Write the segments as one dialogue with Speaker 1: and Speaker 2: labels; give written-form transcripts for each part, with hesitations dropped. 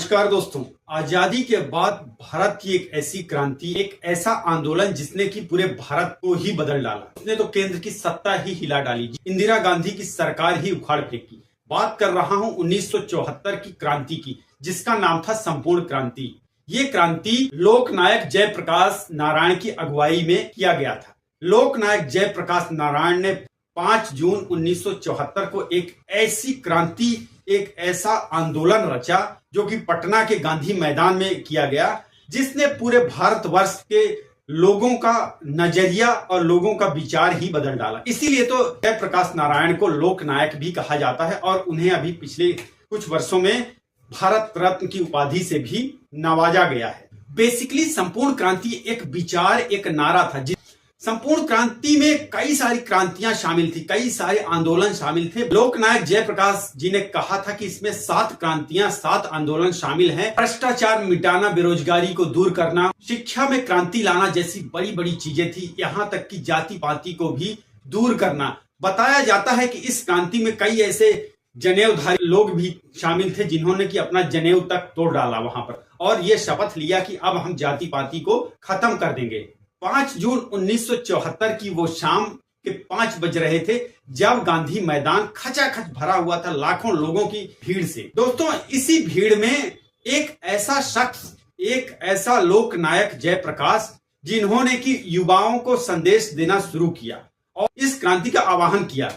Speaker 1: नमस्कार दोस्तों। आजादी के बाद भारत की एक ऐसी क्रांति, एक ऐसा आंदोलन जिसने कि पूरे भारत को ही बदल डाला। उसने तो केंद्र की सत्ता ही हिला डाली, इंदिरा गांधी की सरकार ही उखाड़ फेंकी। बात कर रहा हूं 1974 की क्रांति की, जिसका नाम था संपूर्ण क्रांति। ये क्रांति लोकनायक जयप्रकाश नारायण की अगुवाई में किया गया था। लोकनायक जयप्रकाश नारायण ने 5 जून 1974 को एक ऐसी क्रांति, एक ऐसा आंदोलन रचा जो कि पटना के गांधी मैदान में किया गया, जिसने पूरे भारतवर्ष के लोगों का नजरिया और लोगों का विचार ही बदल डाला। इसीलिए तो जयप्रकाश नारायण को लोकनायक भी कहा जाता है और उन्हें अभी पिछले कुछ वर्षों में भारत रत्न की उपाधि से भी नवाजा गया है। बेसिकली संपूर्ण क्रांति एक विचार, एक नारा था। संपूर्ण क्रांति में कई सारी क्रांतियां शामिल थी, कई सारे आंदोलन शामिल थे। लोकनायक जयप्रकाश जी ने कहा था कि इसमें 7 क्रांतियां, 7 आंदोलन शामिल हैं। भ्रष्टाचार मिटाना, बेरोजगारी को दूर करना, शिक्षा में क्रांति लाना जैसी बड़ी बड़ी चीजें थी। यहाँ तक कि जाति पाति को भी दूर करना। बताया जाता है कि इस क्रांति में कई ऐसे जनेऊधारी लोग भी शामिल थे जिन्होंने कि अपना जनेऊ तक तोड़ डाला वहां पर, और ये शपथ लिया कि अब हम जाति पाति को खत्म कर देंगे। 5 जून 1974 की वो शाम के 5 बज रहे थे जब गांधी मैदान खचाखच भरा हुआ था लाखों लोगों की भीड़ से। दोस्तों, इसी भीड़ में एक ऐसा शख्स, एक ऐसा लोकनायक जयप्रकाश, जिन्होंने कि युवाओं को संदेश देना शुरू किया और इस क्रांति का आह्वान किया।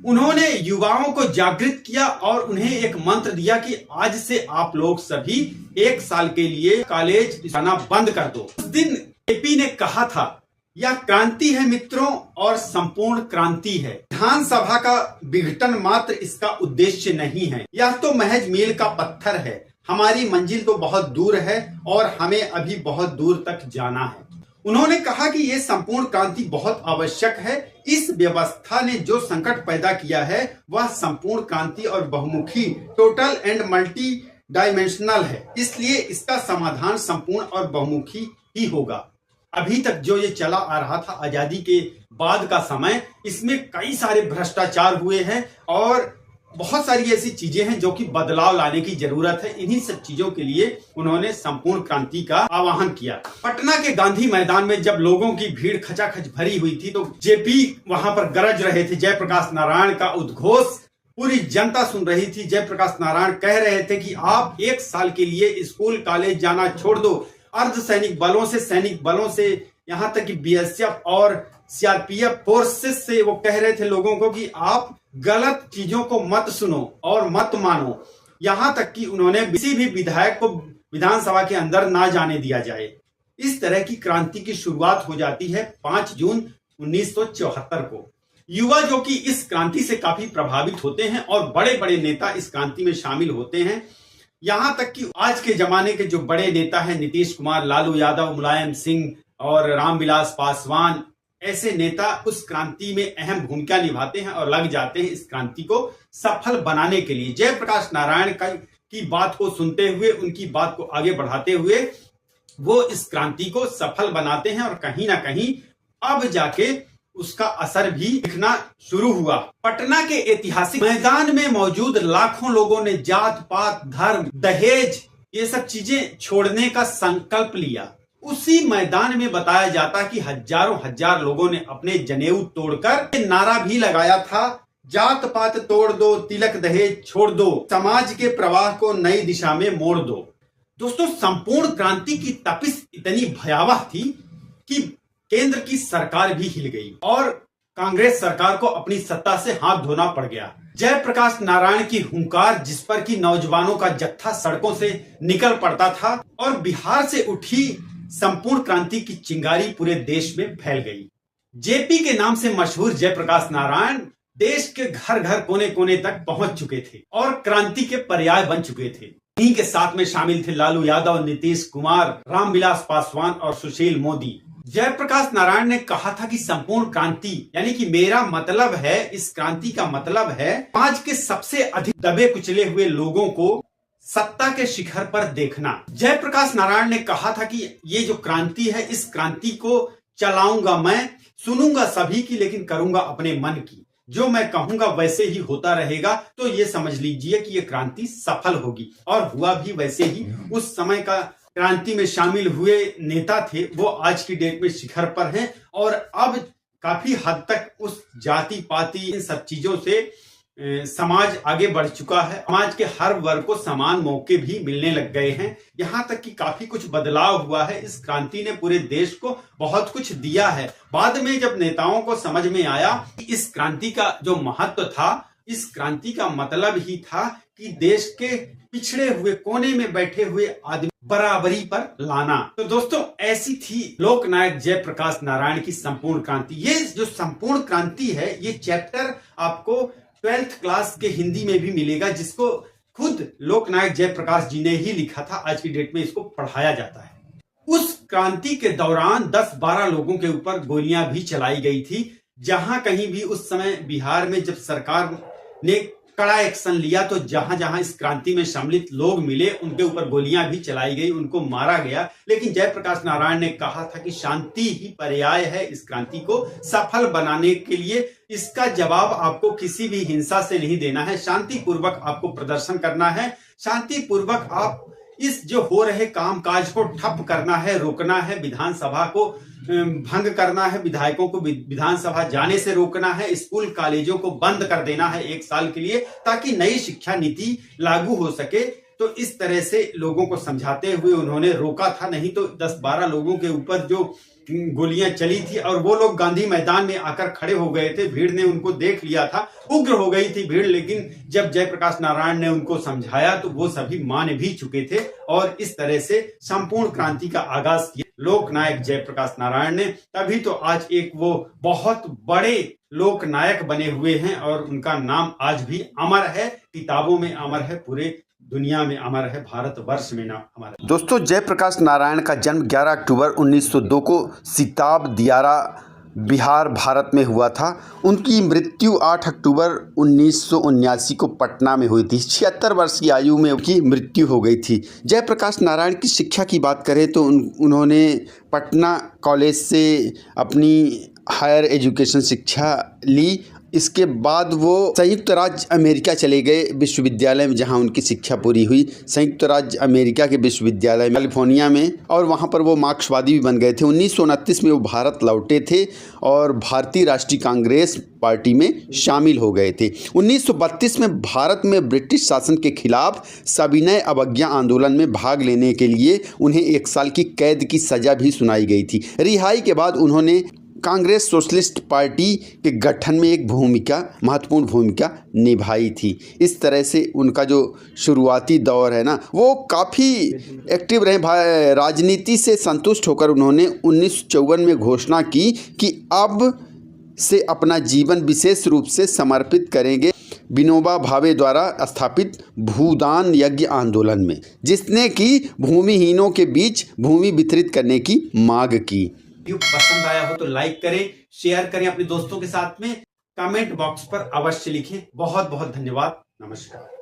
Speaker 1: उन्होंने युवाओं को जागृत किया और उन्हें एक मंत्र दिया कि आज से आप लोग सभी 1 साल के लिए कॉलेज जाना बंद कर दो। उस दिन जेपी ने कहा था, यह क्रांति है मित्रों और संपूर्ण क्रांति है। विधानसभा का विघटन मात्र इसका उद्देश्य नहीं है, यह तो महज मील का पत्थर है। हमारी मंजिल तो बहुत दूर है और हमें अभी बहुत दूर तक जाना है। उन्होंने कहा कि यह संपूर्ण क्रांति बहुत आवश्यक है। इस व्यवस्था ने जो संकट पैदा किया है वह संपूर्ण क्रांति और बहुमुखी, टोटल एंड मल्टी डायमेंशनल है, इसलिए इसका समाधान संपूर्ण और बहुमुखी ही होगा। अभी तक जो ये चला आ रहा था आजादी के बाद का समय, इसमें कई सारे भ्रष्टाचार हुए हैं और बहुत सारी ऐसी चीजें हैं जो कि बदलाव लाने की जरूरत है। इन्हीं सब चीजों के लिए उन्होंने संपूर्ण क्रांति का आह्वान किया। पटना के गांधी मैदान में जब लोगों की भीड़ खचाखच भरी हुई थी तो जेपी वहां पर गरज रहे थे। जयप्रकाश नारायण का उद्घोष पूरी जनता सुन रही थी। जयप्रकाश नारायण कह रहे थे कि आप 1 साल के लिए स्कूल कॉलेज जाना छोड़ दो। अर्धसैनिक बलों से, सैनिक बलों से, यहाँ तक कि बीएसएफ और सीआरपीएफ फोर्सेस से वो कह रहे थे लोगों को कि आप गलत चीजों को मत सुनो और मत मानो। यहाँ तक कि उन्होंने किसी भी विधायक को विधानसभा के अंदर ना जाने दिया जाए। इस तरह की क्रांति की शुरुआत हो जाती है 5 जून 1974 को। युवा जो कि इस क्रांति से काफी प्रभावित होते हैं और बड़े बड़े नेता इस क्रांति में शामिल होते हैं। यहाँ तक कि आज के जमाने के जो बड़े नेता हैं, नीतीश कुमार, लालू यादव, मुलायम सिंह और रामविलास पासवान, ऐसे नेता उस क्रांति में अहम भूमिका निभाते हैं और लग जाते हैं इस क्रांति को सफल बनाने के लिए। जयप्रकाश नारायण की बात को सुनते हुए, उनकी बात को आगे बढ़ाते हुए वो इस क्रांति को सफल बनाते हैं और कहीं ना कहीं अब जाके उसका असर भी दिखना शुरू हुआ। पटना के ऐतिहासिक मैदान में मौजूद लाखों लोगों ने जात पात, धर्म, दहेज, ये सब चीजें छोड़ने का संकल्प लिया। उसी मैदान में बताया जाता कि हजारों हजार लोगों ने अपने जनेऊ तोड़कर नारा भी लगाया था, जात पात तोड़ दो, तिलक दहेज छोड़ दो, समाज के प्रवाह को नई दिशा में मोड़ दो। दोस्तों, संपूर्ण क्रांति की तपिश इतनी भयावह थी कि केंद्र की सरकार भी हिल गई और कांग्रेस सरकार को अपनी सत्ता से हाथ धोना पड़ गया। जयप्रकाश नारायण की हुंकार, जिस पर कि नौजवानों का जत्था सड़कों से निकल पड़ता था, और बिहार से उठी संपूर्ण क्रांति की चिंगारी पूरे देश में फैल गई। जेपी के नाम से मशहूर जयप्रकाश नारायण देश के घर घर, कोने कोने तक पहुंच चुके थे और क्रांति के पर्याय बन चुके थे। इन्हीं के साथ में शामिल थे लालू यादव, नीतीश कुमार, रामविलास पासवान और सुशील मोदी। जयप्रकाश नारायण ने कहा था कि संपूर्ण क्रांति यानी कि मेरा मतलब है, इस क्रांति का मतलब है आज के सबसे अधिक दबे कुचले हुए लोगों को सत्ता के शिखर पर देखना। जयप्रकाश नारायण ने कहा था कि ये जो क्रांति है, इस क्रांति को चलाऊंगा मैं, सुनूंगा सभी की लेकिन करूंगा अपने मन की। जो मैं कहूंगा वैसे ही होता रहेगा, तो ये समझ लीजिए कि ये क्रांति सफल होगी। और हुआ भी वैसे ही। उस समय का क्रांति में शामिल हुए नेता थे वो आज की डेट में शिखर पर हैं, और अब काफी हद तक उस जाति पाति इन सब चीजों से समाज आगे बढ़ चुका है। समाज के हर वर्ग को समान मौके भी मिलने लग गए हैं। यहाँ तक कि काफी कुछ बदलाव हुआ है। इस क्रांति ने पूरे देश को बहुत कुछ दिया है। बाद में जब नेताओं को समझ में आया कि इस क्रांति का जो महत्व था, इस क्रांति का मतलब ही था कि देश के पिछड़े हुए कोने में बैठे हुए आदमी बराबरी पर लाना। तो दोस्तों, ऐसी थी लोकनायक जयप्रकाश नारायण की संपूर्ण क्रांति। ये जो संपूर्ण क्रांति है, ये चैप्टर आपको 12th क्लास के हिंदी में भी मिलेगा, जिसको खुद लोकनायक जयप्रकाश जी ने ही लिखा था। आज की डेट में इसको पढ़ाया जाता है। उस क्रांति के दौरान 10-12 लोगों के ऊपर गोलियां भी चलाई गई थी। जहां कहीं भी उस समय बिहार में जब सरकार ने कड़ा एक्शन लिया, तो जहां जहां इस क्रांति में सम्मिलित लोग मिले उनके ऊपर गोलियां भी चलाई गई, उनको मारा गया। लेकिन जयप्रकाश नारायण ने कहा था कि शांति ही पर्याय है इस क्रांति को सफल बनाने के लिए। इसका जवाब आपको किसी भी हिंसा से नहीं देना है, शांतिपूर्वक आपको प्रदर्शन करना है, शांतिपूर्वक आप इस जो हो रहे कामकाज को ठप करना है, रोकना है, विधानसभा को भंग करना है, विधायकों को विधानसभा जाने से रोकना है, स्कूल कॉलेजों को बंद कर देना है 1 साल के लिए, ताकि नई शिक्षा नीति लागू हो सके। तो इस तरह से लोगों को समझाते हुए उन्होंने रोका था। नहीं तो 10-12 लोगों के ऊपर जो गोलियां चली थी और वो लोग गांधी मैदान में आकर खड़े हो गए थे, भीड़ ने उनको देख लिया था, उग्र हो गई थी भीड़। लेकिन जब जयप्रकाश नारायण ने उनको समझाया तो वो सभी मान भी चुके थे, और इस तरह से संपूर्ण क्रांति का आगाज किया लोकनायक जयप्रकाश नारायण ने। तभी तो आज एक वो बहुत बड़े लोकनायक बने हुए हैं, और उनका नाम आज भी अमर है, किताबों में अमर है, पूरे दुनिया में अमर है, भारतवर्ष में ना अमर है।
Speaker 2: दोस्तों, जयप्रकाश नारायण का जन्म 11 अक्टूबर 1902 को सिताब दियारा बिहार भारत में हुआ था। उनकी मृत्यु 8 अक्टूबर 1979 को पटना में हुई थी। 76 वर्ष की आयु में उनकी मृत्यु हो गई थी। जयप्रकाश नारायण की शिक्षा की बात करें तो उन्होंने पटना कॉलेज से अपनी हायर एजुकेशन शिक्षा ली। इसके बाद वो संयुक्त राज्य अमेरिका चले गए विश्वविद्यालय में, जहां उनकी शिक्षा पूरी हुई संयुक्त राज्य अमेरिका के विश्वविद्यालय कैलिफोर्निया में, और वहां पर वो मार्क्सवादी भी बन गए थे। 1929 में वो भारत लौटे थे और भारतीय राष्ट्रीय कांग्रेस पार्टी में शामिल हो गए थे। 1932 में भारत में ब्रिटिश शासन के खिलाफ सविनय अवज्ञा आंदोलन में भाग लेने के लिए उन्हें 1 साल की कैद की सजा भी सुनाई गई थी। रिहाई के बाद उन्होंने कांग्रेस सोशलिस्ट पार्टी के गठन में एक महत्वपूर्ण भूमिका निभाई थी। इस तरह से उनका जो शुरुआती दौर है ना, वो काफ़ी एक्टिव रहे। राजनीति से संतुष्ट होकर उन्होंने 1954 में घोषणा की कि अब से अपना जीवन विशेष रूप से समर्पित करेंगे विनोबा भावे द्वारा स्थापित भूदान यज्ञ आंदोलन में, जिसने कि भूमिहीनों के बीच भूमि वितरित करने की मांग की।
Speaker 1: वीडियो पसंद आया हो तो लाइक करें, शेयर करें अपने दोस्तों के साथ में, कमेंट बॉक्स पर अवश्य लिखें। बहुत बहुत धन्यवाद। नमस्कार।